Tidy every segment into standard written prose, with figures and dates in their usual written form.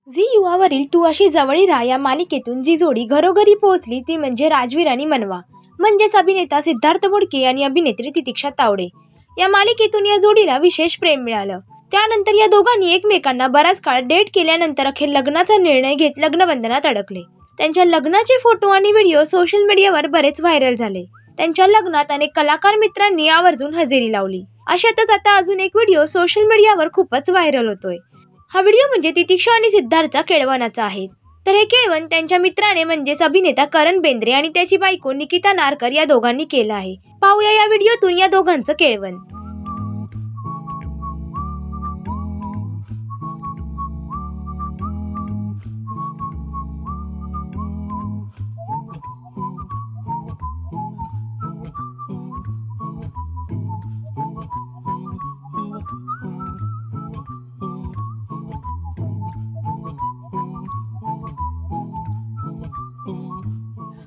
Zee युवावरील तू अशी जवळी राहा या मालिकेतून जी जोडी घरोघरी पोहोचली ती म्हणजे राजवीर आणि मनवा, म्हणजेच अभिनेता सिद्धार्थ बोडके आणि अभिनेत्री तितिक्षा तावडे। या मालिकेतून या जोडीला विशेष प्रेम मिळालं। त्यानंतर या दोघांनी एकमेकांना बराच काळ डेट केल्यानंतर अखेर लग्नाचा निर्णय घेत लग्नबंधनात अडकले। त्यांच्या लग्नाचे फोटो आणि व्हिडिओ सोशल मीडियावर बरेच व्हायरल झाले। त्यांच्या लग्नात अनेक कलाकार मित्रांनी आवर्जून हजेरी लावली। अशातच आता अजून एक व्हिडिओ सोशल मीडियावर खूपच व्हायरल होतोय। हा व्हिडिओ म्हणजे तितिक्षा आणि सिद्धार्थचा केळवणाचा आहे। तर हे केळवण त्यांच्या मित्राने म्हणजेच अभिनेता करण बेंद्रे आणि त्याची बायको निकिता नारकर या दोघांनी केलं आहे। पाहूया या व्हिडिओतून या दोघांचं केळवण।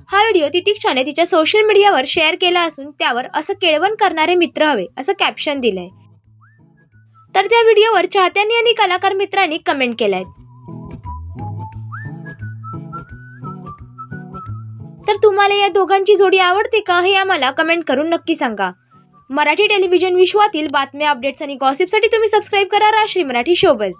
हा व्हिडिओ तितिक्षाने तिच्या सोशल मीडियावर शेअर केला असून त्यावर असं केळवण करणारे मित्र हवे असं कॅप्शन दिलंय। तर त्या व्हिडिओवर चाहत्यांनी आणि कलाकार मित्रांनी कमेंट केल्यात। तर तुम्हाला या दोघांची जोडी आवडते का हे आम्हाला कमेंट करून नक्की सांगा। मराठी टेलिव्हिजन विश्वातील बातम्या, अपडेट्स आणि गॉसिपसाठी तुम्ही सबस्क्राइब करा राजश्री मराठी शोबज।